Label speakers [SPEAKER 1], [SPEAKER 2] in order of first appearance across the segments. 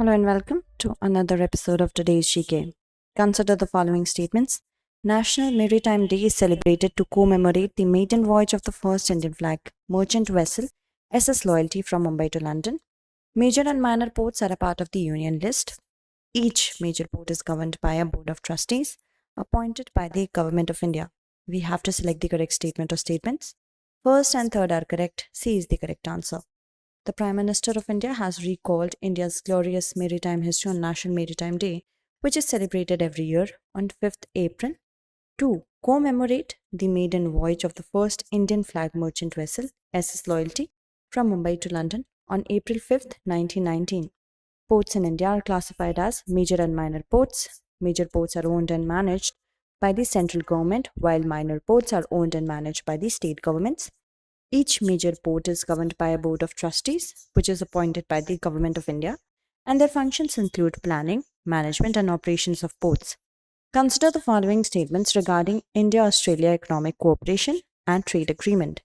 [SPEAKER 1] Hello and welcome to another episode of today's GK. Consider the following statements. National Maritime Day is celebrated to commemorate the maiden voyage of the first Indian flag merchant vessel SS Loyalty from Mumbai to London. Major and minor ports are a part of the Union list. Each major port is governed by a board of trustees appointed by the Government of India. We have to select the correct statement or statements. First and third are correct. C is the correct answer. The Prime Minister of India has recalled India's glorious maritime history on National Maritime Day, which is celebrated every year on 5th April, to commemorate the maiden voyage of the first Indian flag merchant vessel, SS Loyalty, from Mumbai to London on April 5th, 1919. Ports in India are classified as major and minor ports. Major ports are owned and managed by the central government, while minor ports are owned and managed by the state governments. Each major port is governed by a board of trustees, which is appointed by the Government of India, and their functions include planning, management, and operations of ports. Consider the following statements regarding India-Australia Economic Cooperation and Trade Agreement.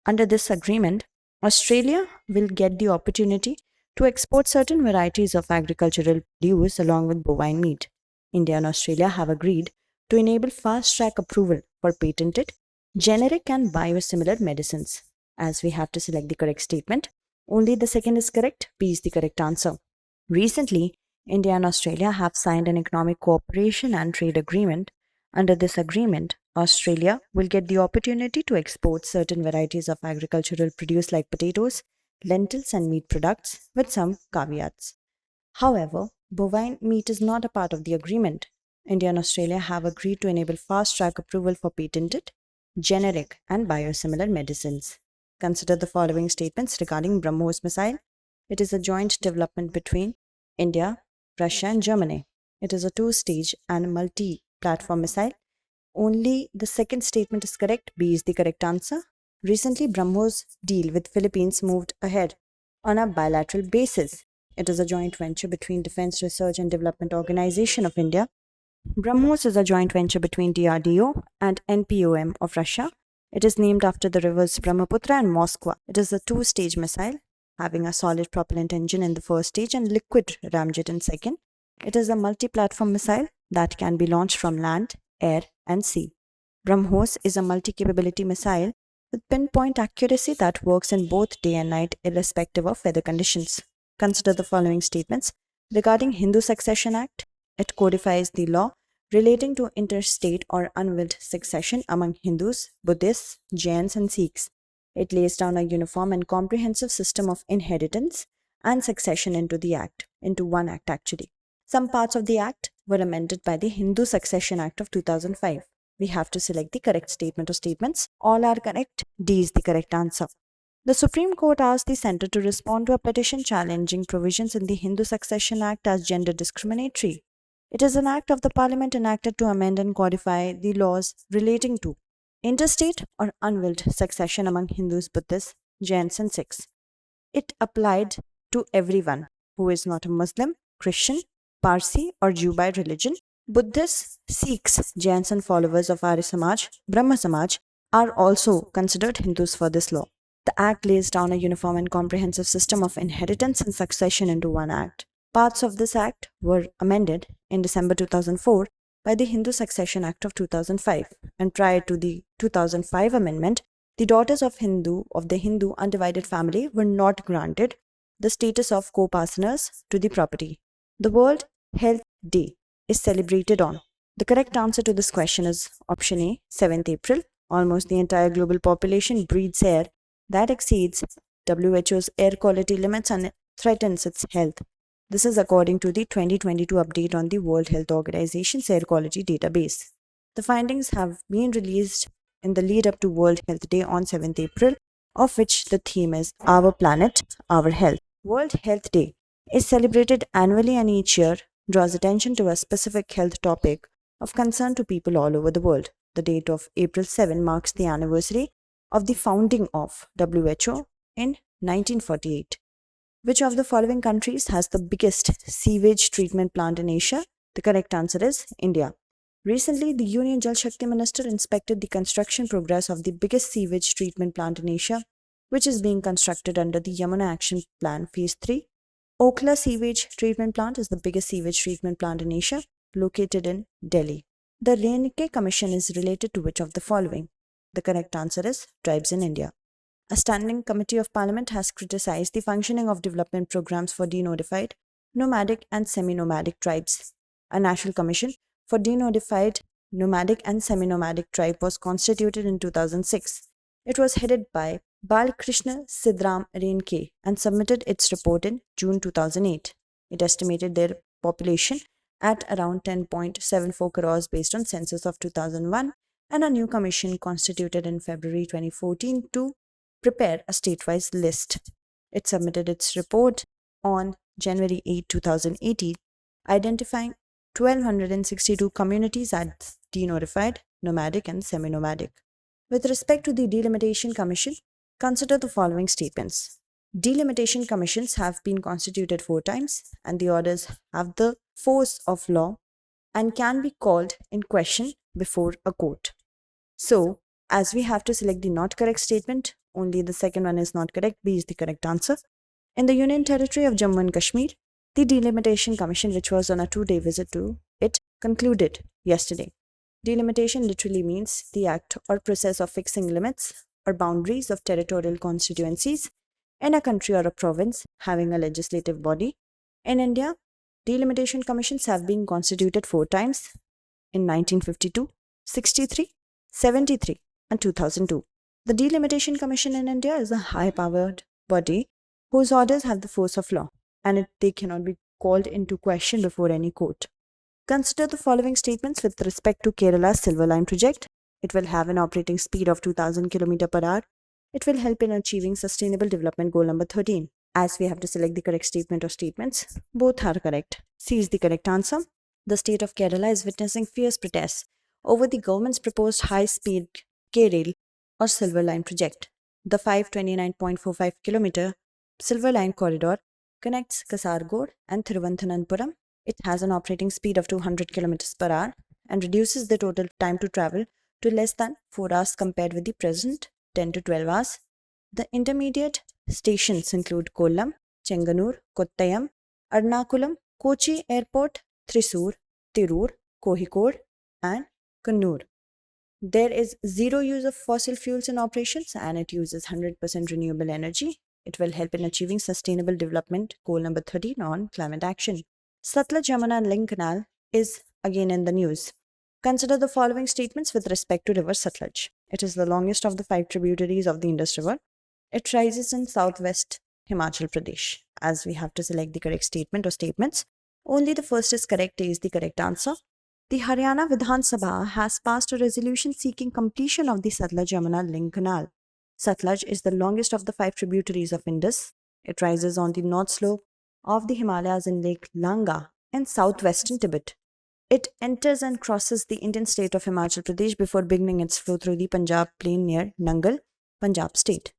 [SPEAKER 1] Under this agreement, Australia will get the opportunity to export certain varieties of agricultural produce along with bovine meat. India and Australia have agreed to enable fast-track approval for patented generic and biosimilar medicines. As we have to select the correct statement, only the second is correct. B is the correct answer. Recently, India and Australia have signed an economic cooperation and trade agreement. Under this agreement, Australia will get the opportunity to export certain varieties of agricultural produce like potatoes, lentils, and meat products with some caveats. However, bovine meat is not a part of the agreement. India and Australia have agreed to enable fast track approval for patented, generic, and biosimilar medicines. Consider the following statements regarding BrahMos missile. It is a joint development between India, Russia, and Germany. It is a two-stage and multi-platform missile. Only the second statement is correct. B is the correct answer. Recently, BrahMos deal with Philippines moved ahead on a bilateral basis. It is a joint venture between Defense Research and Development Organization of India. BrahMos is a joint venture between DRDO and NPOM of Russia. It is named after the rivers Brahmaputra and Moskva. It is a two-stage missile having a solid propellant engine in the first stage and liquid ramjet in second. It is a multi-platform missile that can be launched from land, air, and sea. BrahMos is a multi-capability missile with pinpoint accuracy that works in both day and night irrespective of weather conditions. Consider the following statements regarding Hindu Succession Act. It codifies the law relating to interstate or unwilled succession among Hindus, Buddhists, Jains, and Sikhs. It lays down a uniform and comprehensive system of inheritance and succession into one act actually. Some parts of the act were amended by the Hindu Succession Act of 2005. We have to select the correct statement or statements. All are correct. D is the correct answer. The Supreme Court asked the centre to respond to a petition challenging provisions in the Hindu Succession Act as gender discriminatory. It is an act of the Parliament enacted to amend and codify the laws relating to interstate or unwilled succession among Hindus, Buddhists, Jains, and Sikhs. It applied to everyone who is not a Muslim, Christian, Parsi, or Jew by religion. Buddhists, Sikhs, Jains, and followers of Arya Samaj, Brahma Samaj are also considered Hindus for this law. The Act lays down a uniform and comprehensive system of inheritance and succession into one Act. Parts of this Act were amended in December 2004 by the Hindu Succession Act of 2005, and prior to the 2005 amendment, the daughters of the Hindu undivided family were not granted the status of co-partners to the property. The World Health Day is celebrated on. The correct answer to this question is option A, 7th April. Almost the entire global population breathes air that exceeds WHO's air quality limits and threatens its health. This is according to the 2022 update on the World Health Organization's air quality database. The findings have been released in the lead up to World Health Day on 7th April, of which the theme is Our Planet, Our Health. World Health Day is celebrated annually and each year draws attention to a specific health topic of concern to people all over the world. The date of April 7 marks the anniversary of the founding of WHO in 1948. Which of the following countries has the biggest sewage treatment plant in Asia? The correct answer is India. Recently, the Union Jal Shakti Minister inspected the construction progress of the biggest sewage treatment plant in Asia, which is being constructed under the Yamuna Action Plan Phase 3 Okhla Sewage Treatment Plant is the biggest sewage treatment plant in Asia, located in Delhi. The Renike Commission is related to which of the following? The correct answer is tribes in India. A standing committee of parliament has criticized the functioning of development programs for denotified, nomadic and semi-nomadic tribes. A national commission for denotified, nomadic and semi-nomadic tribe was constituted in 2006. It was headed by Balkrishna Sidram Renke and submitted its report in June 2008. It estimated their population at around 10.74 crores based on census of 2001, and a new commission constituted in February 2014 to prepare a state-wise list. It submitted its report on January 8, 2018, identifying 1,262 communities as denotified, nomadic and semi-nomadic. With respect to the Delimitation Commission, consider the following statements. Delimitation commissions have been constituted 4 times, and the orders have the force of law and can be called in question before a court. So, as we have to select the not correct statement, only the second one is not correct, B is the correct answer. In the Union Territory of Jammu and Kashmir, the Delimitation Commission, which was on a 2-day visit to it, concluded yesterday. Delimitation literally means the act or process of fixing limits or boundaries of territorial constituencies in a country or a province having a legislative body. In India, delimitation commissions have been constituted 4 times in 1952, 63, 73 and 2002. The Delimitation Commission in India is a high-powered body whose orders have the force of law and they cannot be called into question before any court. Consider the following statements with respect to Kerala's Silver Line project. It will have an operating speed of 2000 km per hour. It will help in achieving Sustainable Development Goal number 13. As we have to select the correct statement or statements, both are correct. C is the correct answer. The state of Kerala is witnessing fierce protests over the government's proposed high-speed K-Rail or Silver Line project. The 529.45 km Silver Line corridor connects Kasaragod and Thiruvananthapuram. It has an operating speed of 200 km per hour and reduces the total time to travel to less than 4 hours compared with the present 10 to 12 hours. The intermediate stations include Kollam, Chenganur, Kottayam, Ernakulam, Kochi Airport, Thrissur, Tirur, Kozhikode and Kannur. There is zero use of fossil fuels in operations and it uses 100% renewable energy. It will help in achieving Sustainable Development Goal number 13 on climate action. Satluj-Yamuna Link Canal is again in the news. Consider the following statements with respect to River Satluj. It is the longest of the 5 tributaries of the Indus River. It rises in southwest Himachal Pradesh. As we have to select the correct statement or statements, only the first is correct. A is the correct answer. The Haryana Vidhan Sabha has passed a resolution seeking completion of the Satluj-Yamuna Link Canal. Satluj is the longest of the 5 tributaries of Indus. It rises on the north slope of the Himalayas in Lake Langa in southwestern Tibet. It enters and crosses the Indian state of Himachal Pradesh before beginning its flow through the Punjab plain near Nangal, Punjab state.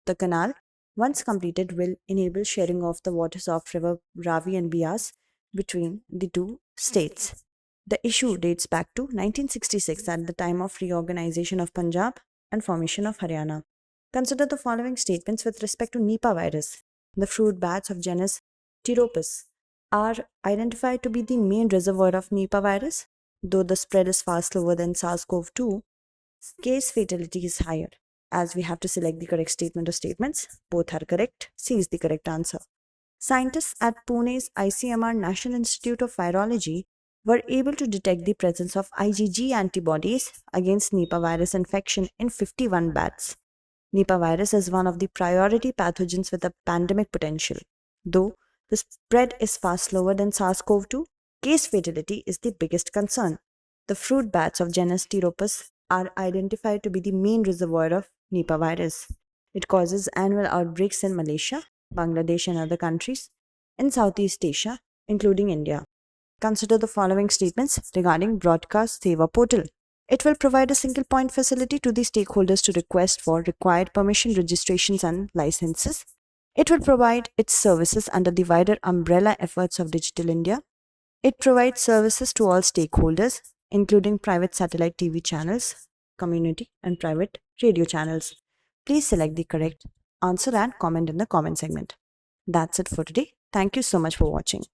[SPEAKER 1] The canal, once completed, will enable sharing of the waters of river Ravi and Bias between the two states. The issue dates back to 1966 at the time of reorganization of Punjab and formation of Haryana. Consider the following statements with respect to Nipah virus. The fruit bats of genus Pteropus are identified to be the main reservoir of Nipah virus. Though the spread is far slower than SARS-CoV-2, case fatality is higher. As we have to select the correct statement or statements, both are correct. C is the correct answer. Scientists at Pune's ICMR National Institute of Virology were able to detect the presence of IgG antibodies against Nipah virus infection in 51 bats. Nipah virus is one of the priority pathogens with a pandemic potential. Though the spread is far slower than SARS-CoV-2, case fatality is the biggest concern. The fruit bats of genus Pteropus are identified to be the main reservoir of Nipah virus. It causes annual outbreaks in Malaysia, Bangladesh and other countries in Southeast Asia, including India. Consider the following statements regarding Broadcast Seva Portal. It will provide a single point facility to the stakeholders to request for required permission, registrations and licenses. It will provide its services under the wider umbrella efforts of Digital India. It provides services to all stakeholders, including private satellite TV channels, community and private radio channels. Please select the correct answer and comment in the comment segment. That's it for today. Thank you so much for watching.